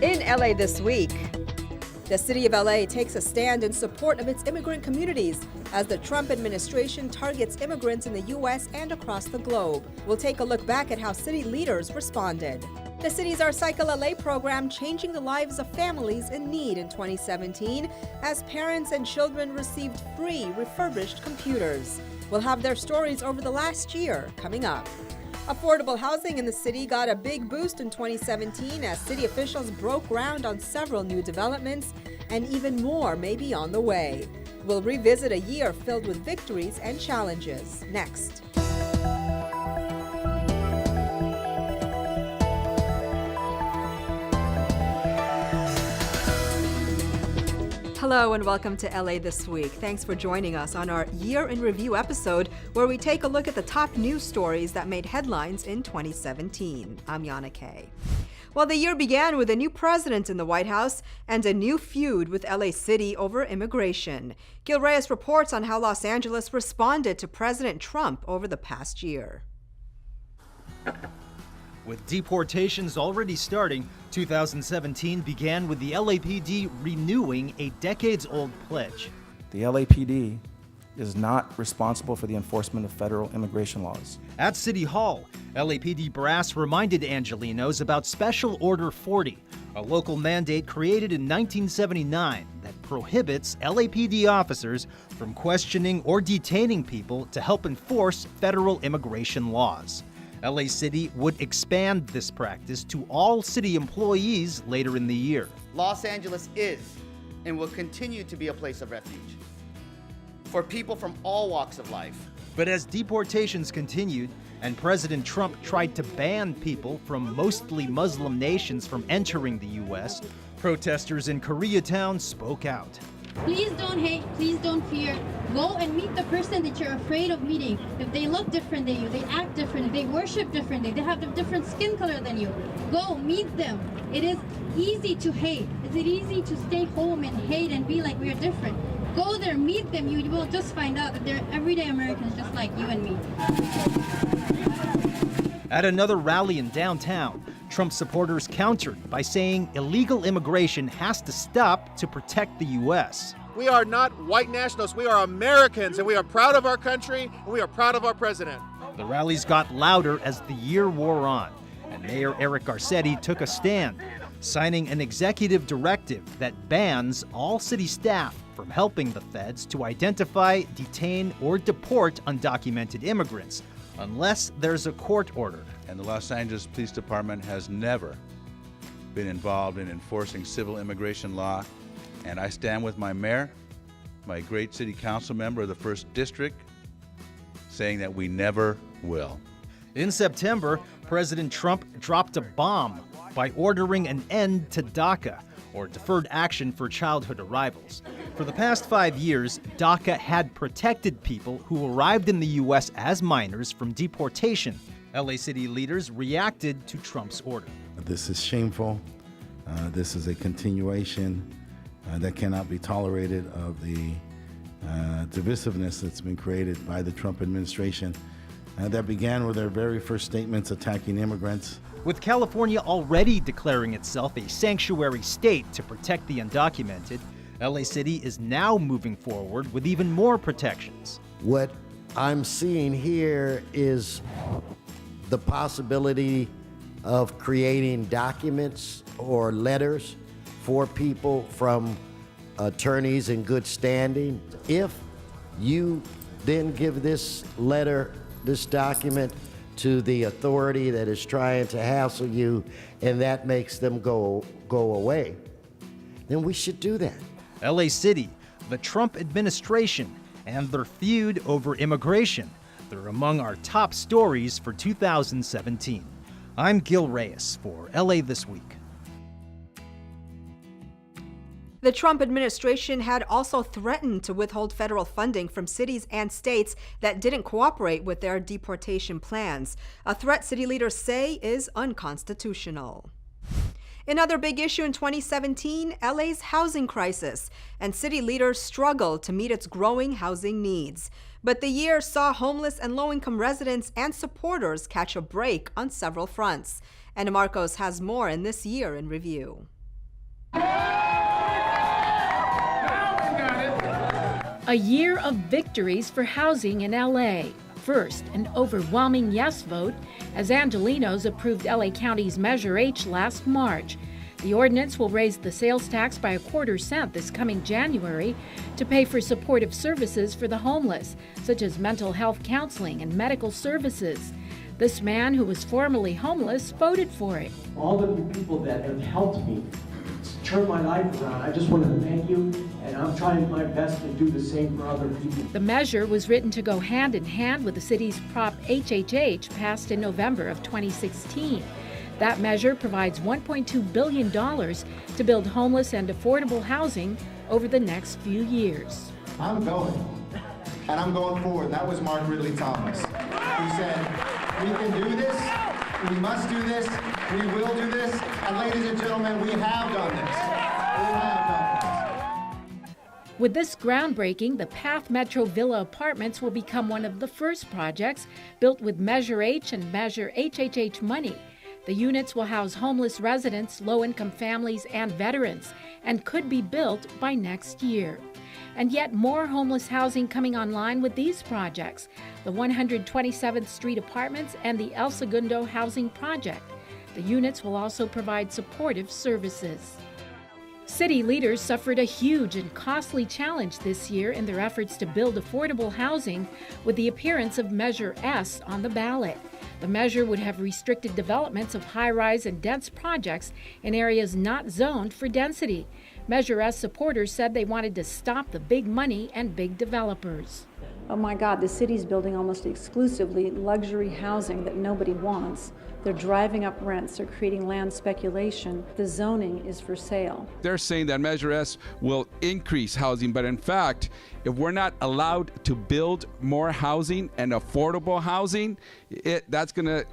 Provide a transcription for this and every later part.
In LA this week, the city of LA takes a stand in support of its immigrant communities as the Trump administration targets immigrants in the U.S. and across the globe. We'll take a look back at how city leaders responded. The city's OurCycle LA program changing the lives of families in need in 2017 as parents and children received free refurbished computers. We'll have their stories over the last year coming up. Affordable housing in the city got a big boost in 2017 as city officials broke ground on several new developments, and even more may be on the way. We'll revisit a year filled with victories and challenges next. Hello and welcome to LA This Week. Thanks for joining us on our Year in Review episode where we take a look at the top news stories that made headlines in 2017. I'm Yana Kay. Well, the year began with a new president in the White House and a new feud with LA City over immigration. Reyes reports on how Los Angeles responded to President Trump over the past year. With deportations already starting, 2017 began with the LAPD renewing a decades-old pledge. The LAPD is not responsible for the enforcement of federal immigration laws. At City Hall, LAPD brass reminded Angelenos about Special Order 40, a local mandate created in 1979 that prohibits LAPD officers from questioning or detaining people to help enforce federal immigration laws. LA City would expand this practice to all city employees later in the year. Los Angeles is and will continue to be a place of refuge for people from all walks of life. But as deportations continued and President Trump tried to ban people from mostly Muslim nations from entering the U.S., protesters in Koreatown spoke out. Please don't hate, please don't fear. Go and meet the person that you're afraid of meeting. If they look different than you, they act differently, they worship differently, they have a different skin color than you, go meet them. It is easy to hate. Is it easy to stay home and hate and be like we're different? Go there, meet them. You will just find out that they're everyday Americans just like you and me. At another rally in downtown, Trump supporters countered by saying illegal immigration has to stop to protect the U.S. We are not white nationalists. We are Americans, and we are proud of our country, and we are proud of our president. The rallies got louder as the year wore on, and Mayor Eric Garcetti took a stand, signing an executive directive that bans all city staff from helping the feds to identify, detain, or deport undocumented immigrants, unless there's a court order. And the Los Angeles Police Department has never been involved in enforcing civil immigration law. And I stand with my mayor, my great city council member of the 1st District, saying that we never will. In September, President Trump dropped a bomb by ordering an end to DACA, or Deferred Action for Childhood Arrivals. For the past 5 years, DACA had protected people who arrived in the U.S. as minors from deportation. LA City leaders reacted to Trump's order. This is shameful. This is a continuation that cannot be tolerated of the divisiveness that's been created by the Trump administration that began with their very first statements attacking immigrants. With California already declaring itself a sanctuary state to protect the undocumented, LA City is now moving forward with even more protections. What I'm seeing here is the possibility of creating documents or letters for people from attorneys in good standing. If you then give this letter, this document, to the authority that is trying to hassle you, and that makes them go away, then we should do that. LA City, the Trump administration, and their feud over immigration. They're among our top stories for 2017. I'm Gil Reyes for LA This Week. The Trump administration had also threatened to withhold federal funding from cities and states that didn't cooperate with their deportation plans, a threat city leaders say is unconstitutional. Another big issue in 2017, LA's housing crisis, and city leaders struggled to meet its growing housing needs. But the year saw homeless and low-income residents and supporters catch a break on several fronts. And Marcos has more in this Year in Review. A year of victories for housing in LA. First, an overwhelming yes vote as Angelenos approved LA County's Measure H last March. The ordinance will raise the sales tax by 1/4 cent this coming January to pay for supportive services for the homeless, such as mental health counseling and medical services. This man, who was formerly homeless, voted for it. All of the people that have helped me turn my life around, I just want to thank you, and I'm trying my best to do the same for other people. The measure was written to go hand in hand with the city's Prop HHH passed in November of 2016. That measure provides $1.2 billion to build homeless and affordable housing over the next few years. I'm going, and I'm going forward. That was Mark Ridley Thomas, who said, we can do this, we must do this, we will do this, and ladies and gentlemen, we have done this. We have done this. With this groundbreaking, the Path Metro Villa Apartments will become one of the first projects built with Measure H and Measure HHH money. The units will house homeless residents, low-income families, and veterans, and could be built by next year. And yet more homeless housing coming online with these projects, the 127th Street Apartments and the El Segundo Housing Project. The units will also provide supportive services. City leaders suffered a huge and costly challenge this year in their efforts to build affordable housing with the appearance of Measure S on the ballot. The measure would have restricted developments of high-rise and dense projects in areas not zoned for density. Measure S supporters said they wanted to stop the big money and big developers. Oh my God, the city's building almost exclusively luxury housing that nobody wants. They're driving up rents, they're creating land speculation. The zoning is for sale. They're saying that Measure S will increase housing, but in fact, if we're not allowed to build more housing and affordable housing, that's going to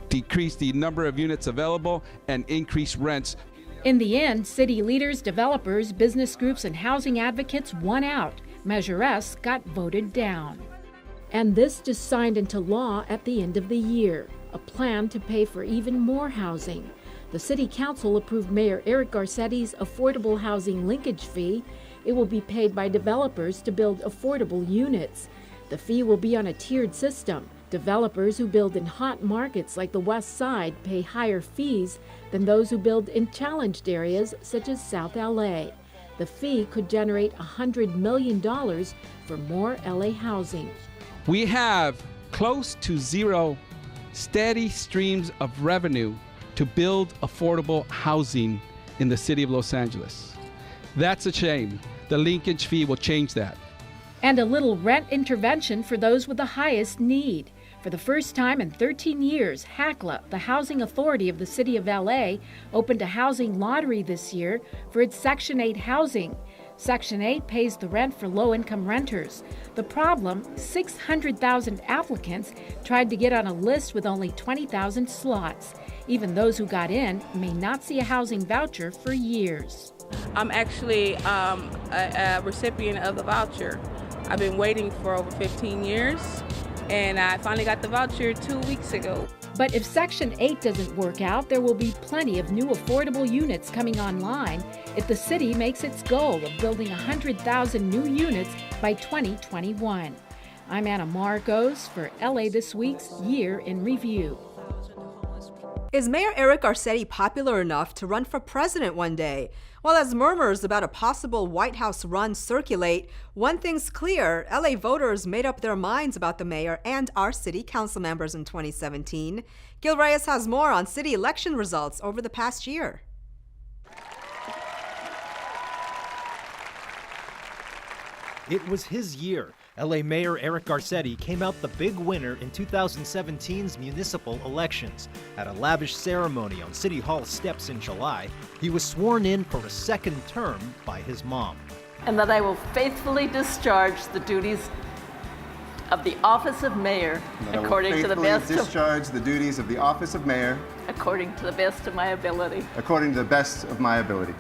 decrease the number of units available and increase rents. In the end, city leaders, developers, business groups, and housing advocates won out. Measure S got voted down. And this just signed into law at the end of the year, a plan to pay for even more housing. The City Council approved Mayor Eric Garcetti's affordable housing linkage fee. It will be paid by developers to build affordable units. The fee will be on a tiered system. Developers who build in hot markets like the West Side pay higher fees than those who build in challenged areas such as South LA. The fee could generate $100 million for more LA housing. We have close to zero steady streams of revenue to build affordable housing in the city of Los Angeles. That's a shame. The linkage fee will change that. And a little rent intervention for those with the highest need. For the first time in 13 years, HACLA, the housing authority of the city of LA, opened a housing lottery this year for its Section 8 housing. Section 8 pays the rent for low-income renters. The problem, 600,000 applicants tried to get on a list with only 20,000 slots. Even those who got in may not see a housing voucher for years. I'm actually a recipient of the voucher. I've been waiting for over 15 years, and I finally got the voucher 2 weeks ago. But if Section 8 doesn't work out, there will be plenty of new affordable units coming online if the city makes its goal of building 100,000 new units by 2021. I'm Anna Marcos for LA This Week's Year in Review. Is Mayor Eric Garcetti popular enough to run for president one day? Well, as murmurs about a possible White House run circulate, one thing's clear: LA voters made up their minds about the mayor and our city council members in 2017. Gil Reyes has more on city election results over the past year. It was his year. LA Mayor Eric Garcetti came out the big winner in 2017's municipal elections. At a lavish ceremony on City Hall steps in July, he was sworn in for a second term by his mom. And that I will faithfully discharge the duties of the office of mayor according to the best of my ability. According to the best of my ability.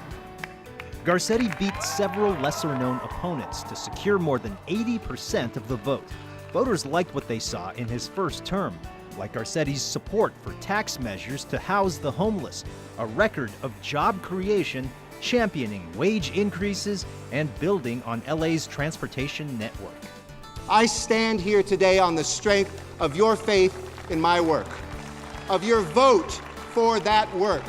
Garcetti beat several lesser-known opponents to secure more than 80% of the vote. Voters liked what they saw in his first term, like Garcetti's support for tax measures to house the homeless, a record of job creation, championing wage increases and building on LA's transportation network. I stand here today on the strength of your faith in my work, of your vote for that work.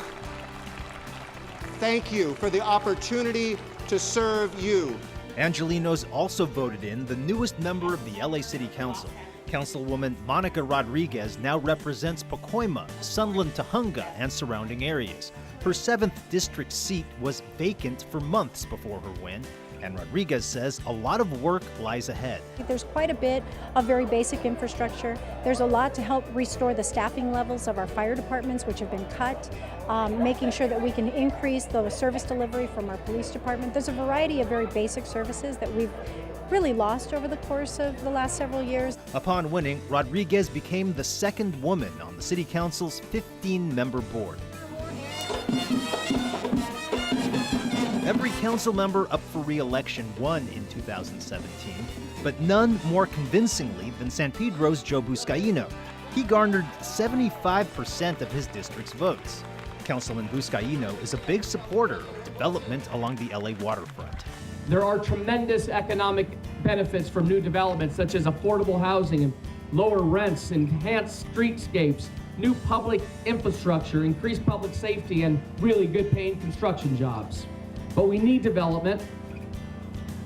Thank you for the opportunity to serve you. Angelenos also voted in the newest member of the LA City Council. Councilwoman Monica Rodriguez now represents Pacoima, Sunland, Tujunga, and surrounding areas. Her 7th district seat was vacant for months before her win, and Rodriguez says a lot of work lies ahead. There's quite a bit of very basic infrastructure. There's a lot to help restore the staffing levels of our fire departments, which have been cut, making sure that we can increase the service delivery from our police department. There's a variety of very basic services that we've really lost over the course of the last several years. Upon winning, Rodriguez became the 2nd woman on the City Council's 15-member board. Every council member up for re-election won in 2017, but none more convincingly than San Pedro's Joe Buscaino. He garnered 75% of his district's votes. Councilman Buscaino is a big supporter of development along the LA waterfront. There are tremendous economic benefits from new developments such as affordable housing and lower rents, enhanced streetscapes, new public infrastructure, increased public safety, and really good paying construction jobs. But we need development,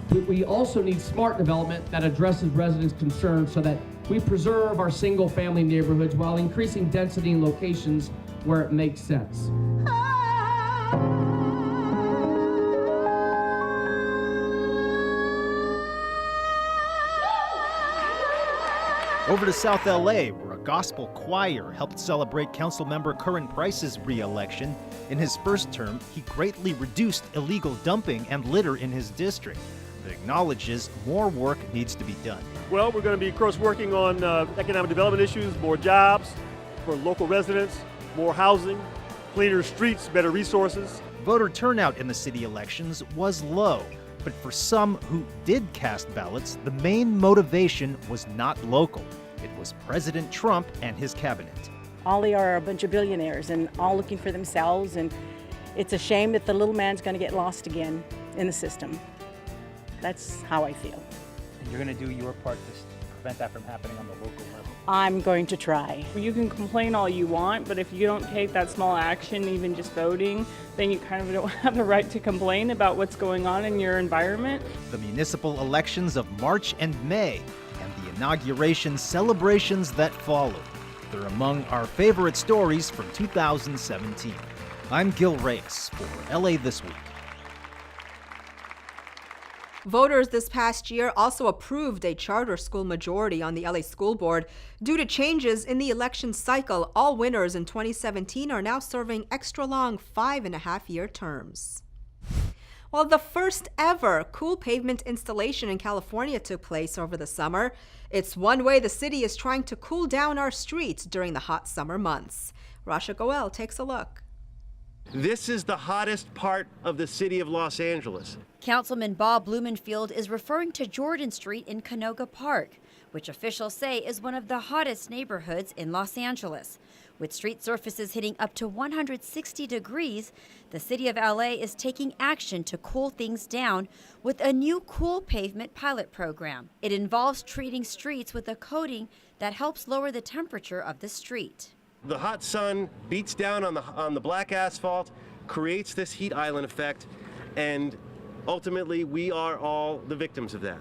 but we also need smart development that addresses residents' concerns so that we preserve our single-family neighborhoods while increasing density in locations where it makes sense. Over to South LA, where a gospel choir helped celebrate Councilmember Curran Price's re-election. In his first term, he greatly reduced illegal dumping and litter in his district, but acknowledges more work needs to be done. Well, we're going to be, of course, working on economic development issues, more jobs for local residents, more housing, cleaner streets, better resources. Voter turnout in the city elections was low, but for some who did cast ballots, the main motivation was not local. It was President Trump and his cabinet. All they are a bunch of billionaires and all looking for themselves, and it's a shame that the little man's going to get lost again in the system. That's how I feel. And you're going to do your part to prevent that from happening on the local level? I'm going to try. You can complain all you want, but if you don't take that small action, even just voting, then you kind of don't have the right to complain about what's going on in your environment. The municipal elections of March and May, and the inauguration celebrations that followed. They're among our favorite stories from 2017. I'm Gil Reyes for LA This Week. Voters this past year also approved a charter school majority on the LA School Board. Due to changes in the election cycle, all winners in 2017 are now serving extra-long 5.5-year terms. Well, the first ever cool pavement installation in California took place over the summer. It's one way the city is trying to cool down our streets during the hot summer months. Rasha Goel takes a look. This is the hottest part of the city of Los Angeles. Councilman Bob Blumenfield is referring to Jordan Street in Canoga Park, which officials say is one of the hottest neighborhoods in Los Angeles. With street surfaces hitting up to 160 degrees, the city of LA is taking action to cool things down with a new cool pavement pilot program. It involves treating streets with a coating that helps lower the temperature of the street. The hot sun beats down on the black asphalt, creates this heat island effect, and ultimately we are all the victims of that.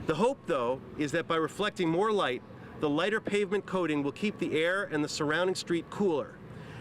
The hope, though, is that by reflecting more light, the lighter pavement coating will keep the air and the surrounding street cooler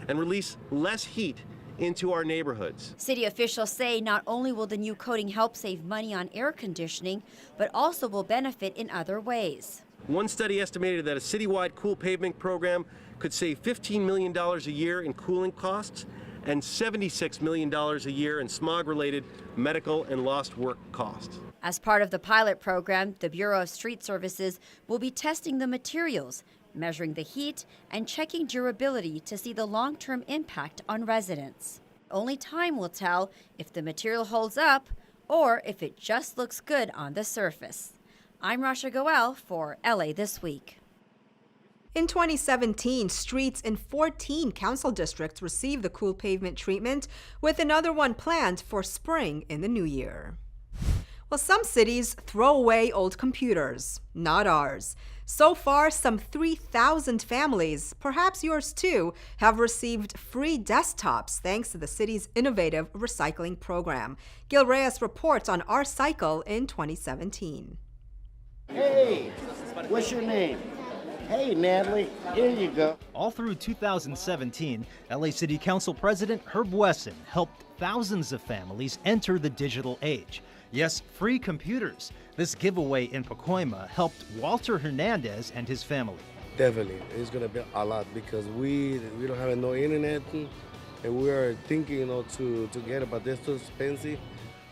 and release less heat into our neighborhoods. City officials say not only will the new coating help save money on air conditioning, but also will benefit in other ways. One study estimated that a citywide cool pavement program could save $15 million a year in cooling costs and $76 million a year in smog-related medical and lost work costs. As part of the pilot program, the Bureau of Street Services will be testing the materials, measuring the heat, and checking durability to see the long-term impact on residents. Only time will tell if the material holds up or if it just looks good on the surface. I'm Rasha Goel for LA This Week. In 2017, streets in 14 council districts received the Cool Pavement treatment, with another one planned for spring in the new year. Well, some cities throw away old computers. Not ours. So far, some 3,000 families, perhaps yours too, have received free desktops thanks to the city's innovative recycling program. Reyes reports on OurCycle in 2017. Hey, what's your name? Hey, Natalie, here you go. All through 2017, LA City Council President Herb Wesson helped thousands of families enter the digital age. Yes, free computers. This giveaway in Pacoima helped Walter Hernandez and his family. Definitely, it's going to be a lot because we don't have no internet, and we are thinking, to get it, but they're too expensive.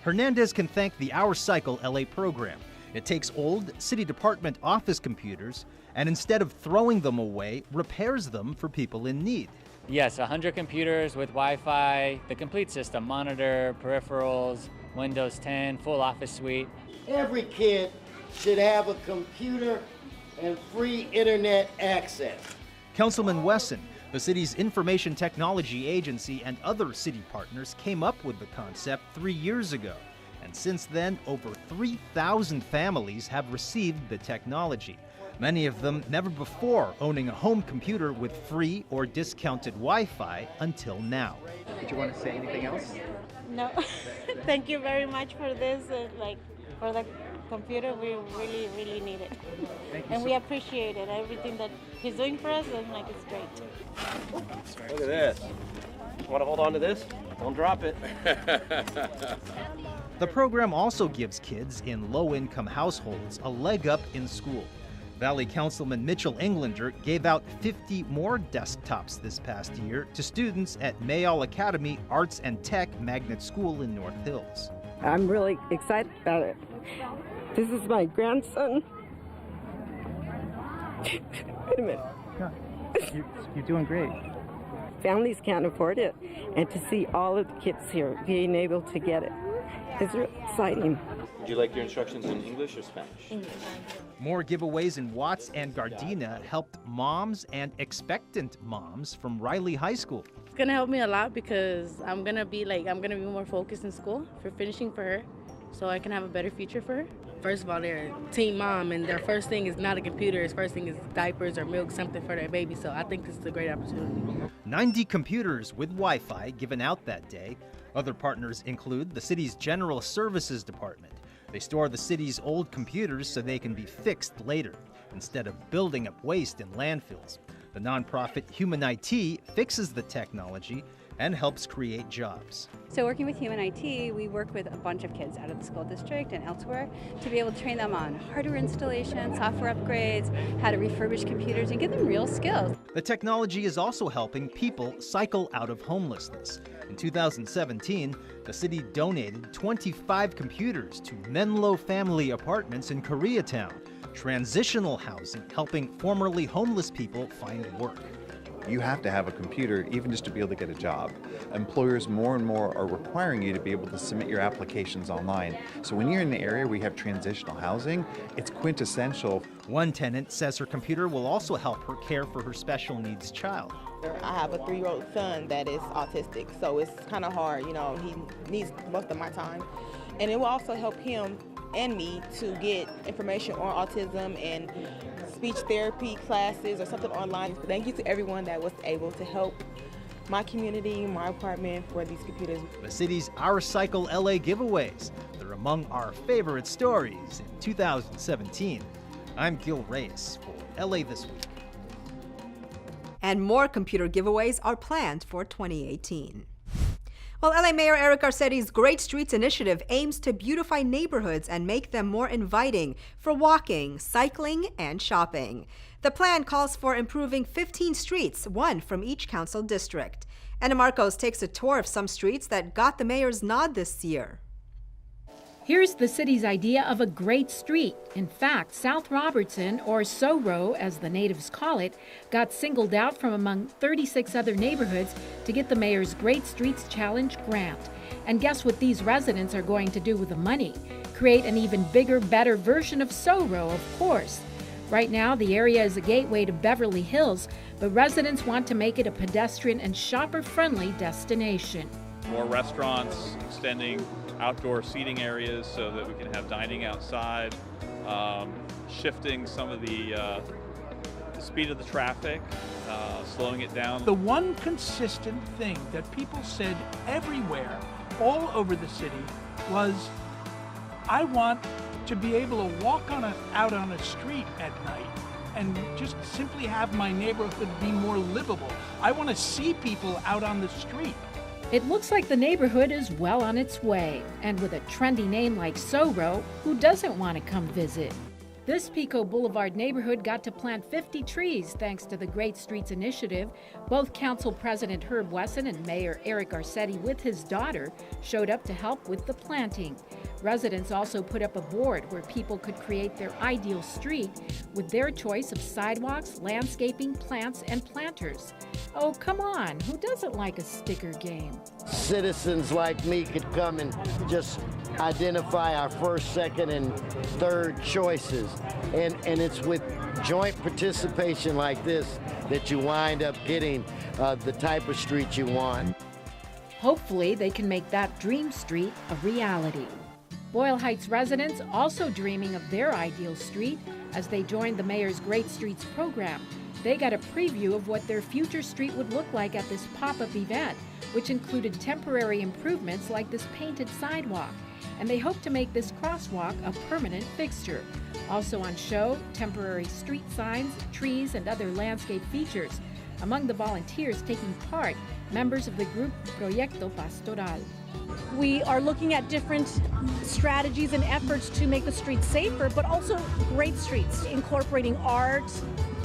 Hernandez can thank the OurCycle LA program. It takes old city department office computers and instead of throwing them away, repairs them for people in need. Yes, 100 computers with Wi-Fi, the complete system, monitor, peripherals, Windows 10, full office suite. Every kid should have a computer and free internet access. Councilman Wesson, the city's information technology agency, and other city partners came up with the concept 3 years ago. And since then, over 3,000 families have received the technology. Many of them never before owning a home computer with free or discounted Wi-Fi until now. Did you want to say anything else? No. Thank you very much for this. For the computer, we really, really need it. And we appreciate it. Everything that he's doing for us, it's great. Look at this. Want to hold on to this? Don't drop it. The program also gives kids in low-income households a leg up in school. Valley Councilman Mitchell Englander gave out 50 more desktops this past year to students at Mayall Academy Arts and Tech Magnet School in North Hills. I'm really excited about it. This is my grandson. Wait a minute. No, you're doing great. Families can't afford it, and to see all of the kids here being able to get it is really exciting. Would you like your instructions in English or Spanish? English. More giveaways in Watts and Gardena helped moms and expectant moms from Riley High School. It's gonna help me a lot because I'm gonna be more focused in school for finishing for her, so I can have a better future for her. First of all, they're a teen mom, and their first thing is not a computer. His first thing is diapers or milk, something for their baby. So I think this is a great opportunity. 90 computers with Wi-Fi given out that day. Other partners include the city's General Services Department. They store the city's old computers so they can be fixed later, instead of building up waste in landfills. The nonprofit Human IT fixes the technology and helps create jobs. So working with Human IT, we work with a bunch of kids out of the school district and elsewhere to be able to train them on hardware installation, software upgrades, how to refurbish computers, and give them real skills. The technology is also helping people cycle out of homelessness. In 2017, the city donated 25 computers to Menlo Family Apartments in Koreatown, transitional housing helping formerly homeless people find work. You have to have a computer even just to be able to get a job. Employers more and more are requiring you to be able to submit your applications online. So when you're in the area where you have transitional housing, it's quintessential. One tenant says her computer will also help her care for her special needs child. I have a 3-year-old son that is autistic, so it's kind of hard, he needs most of my time. And it will also help him and me to get information on autism and speech therapy classes or something online. Thank you to everyone that was able to help my community, my apartment for these computers. The city's OurCycle LA giveaways. They're among our favorite stories in 2017. I'm Gil Reyes for LA This Week. And more computer giveaways are planned for 2018. Well, LA Mayor Eric Garcetti's Great Streets initiative aims to beautify neighborhoods and make them more inviting for walking, cycling, and shopping. The plan calls for improving 15 streets, one from each council district. Anna Marcos takes a tour of some streets that got the mayor's nod this year. Here's the city's idea of a great street. In fact, South Robertson, or SoRo as the natives call it, got singled out from among 36 other neighborhoods to get the mayor's Great Streets Challenge grant. And guess what these residents are going to do with the money? Create an even bigger, better version of SoRo, of course. Right now, the area is a gateway to Beverly Hills, but residents want to make it a pedestrian and shopper-friendly destination. More restaurants, extending outdoor seating areas so that we can have dining outside, shifting some of the speed of the traffic, slowing it down. The one consistent thing that people said everywhere, all over the city, was, I want to be able to walk out on a street at night and just simply have my neighborhood be more livable. I want to see people out on the street. It looks like the neighborhood is well on its way, and with a trendy name like Soho, who doesn't want to come visit? This Pico Boulevard neighborhood got to plant 50 trees thanks to the Great Streets Initiative. Both Council President Herb Wesson and Mayor Eric Garcetti with his daughter showed up to help with the planting. Residents also put up a board where people could create their ideal street with their choice of sidewalks, landscaping, plants, and planters. Oh, come on, who doesn't like a sticker game? Citizens like me could come and just identify our first, second, and third choices. And it's with joint participation like this that you wind up getting the type of street you want. Hopefully, they can make that dream street a reality. Boyle Heights residents also dreaming of their ideal street as they joined the mayor's Great Streets program. They got a preview of what their future street would look like at this pop-up event, which included temporary improvements like this painted sidewalk. And they hope to make this crosswalk a permanent fixture. Also on show, temporary street signs, trees, and other landscape features. Among the volunteers taking part, members of the group Proyecto Pastoral. We are looking at different strategies and efforts to make the streets safer, but also great streets, incorporating art,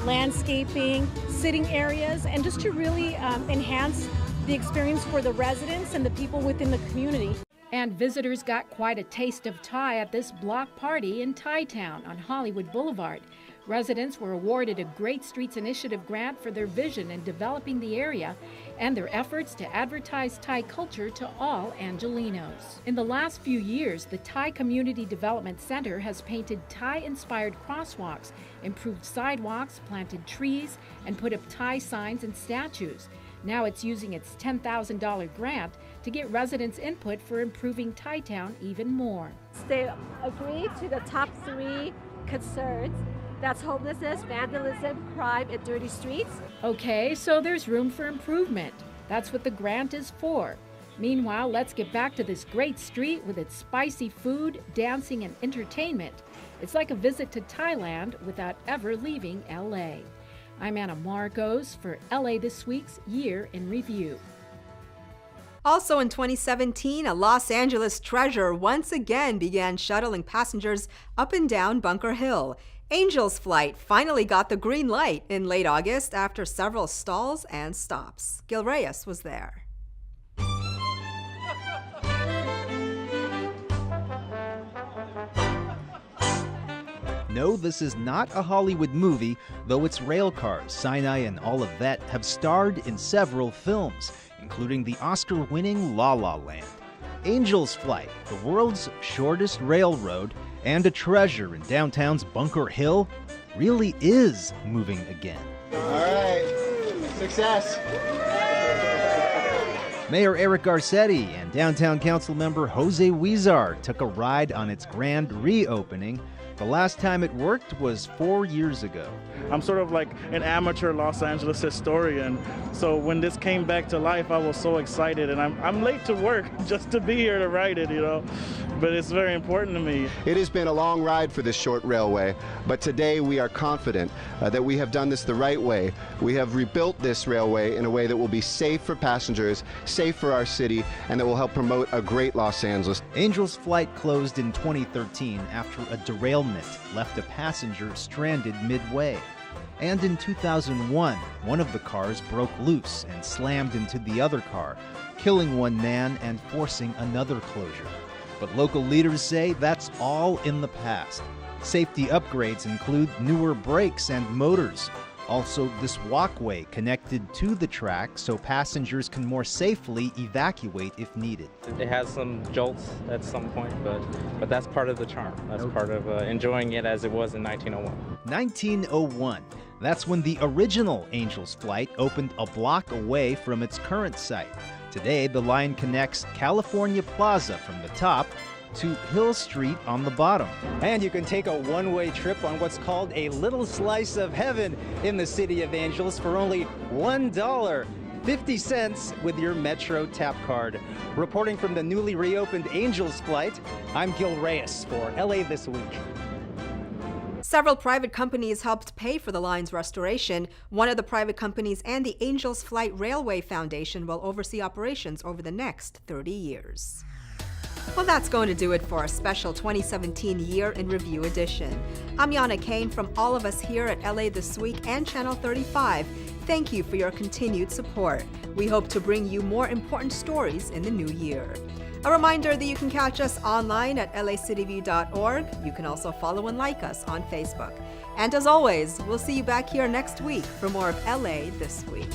landscaping, sitting areas, and just to really enhance the experience for the residents and the people within the community. And visitors got quite a taste of Thai at this block party in Thai Town on Hollywood Boulevard. Residents were awarded a Great Streets Initiative grant for their vision in developing the area and their efforts to advertise Thai culture to all Angelenos. In the last few years, the Thai Community Development Center has painted Thai-inspired crosswalks, improved sidewalks, planted trees, and put up Thai signs and statues. Now it's using its $10,000 grant to get residents' input for improving Thai Town even more. They agreed to the top 3 concerns. That's homelessness, vandalism, crime, and dirty streets. Okay, so there's room for improvement. That's what the grant is for. Meanwhile, let's get back to this great street with its spicy food, dancing, and entertainment. It's like a visit to Thailand without ever leaving LA. I'm Anna Marcos for LA This Week's Year in Review. Also in 2017, a Los Angeles treasure once again began shuttling passengers up and down Bunker Hill. Angel's Flight finally got the green light in late August after several stalls and stops. Gil Reyes was there. No, this is not a Hollywood movie, though its rail cars, Sinai and all of that, have starred in several films, including the Oscar-winning La La Land. Angel's Flight, the world's shortest railroad and a treasure in downtown's Bunker Hill, really is moving again. All right, success. Mayor Eric Garcetti and downtown council member Jose Huizar took a ride on its grand reopening. The last time it worked was 4 years ago. I'm sort of like an amateur Los Angeles historian, so when this came back to life, I was so excited, and I'm late to work just to be here to write it, but it's very important to me. It has been a long ride for this short railway, but today we are confident that we have done this the right way. We have rebuilt this railway in a way that will be safe for passengers, safe for our city, and that will help promote a great Los Angeles. Angel's Flight closed in 2013 after a derailment left a passenger stranded midway. And in 2001, one of the cars broke loose and slammed into the other car, killing one man and forcing another closure. But local leaders say that's all in the past. Safety upgrades include newer brakes and motors. Also, this walkway connected to the track so passengers can more safely evacuate if needed. It has some jolts at some point, but that's part of the charm. That's part of enjoying it as it was in 1901. 1901. That's when the original Angels flight opened a block away from its current site. Today, the line connects California Plaza from the top to Hill Street on the bottom. And you can take a one-way trip on what's called a little slice of heaven in the city of Angels for only $1.50 with your Metro tap card. Reporting from the newly reopened Angels flight, I'm Gil Reyes for LA This Week. Several private companies helped pay for the line's restoration. One of the private companies and the Angels Flight Railway Foundation will oversee operations over the next 30 years. Well, that's going to do it for our special 2017 Year in Review edition. I'm Yana Kay from all of us here at LA This Week and Channel 35. Thank you for your continued support. We hope to bring you more important stories in the new year. A reminder that you can catch us online at lacityview.org. You can also follow and like us on Facebook. And as always, we'll see you back here next week for more of LA This Week.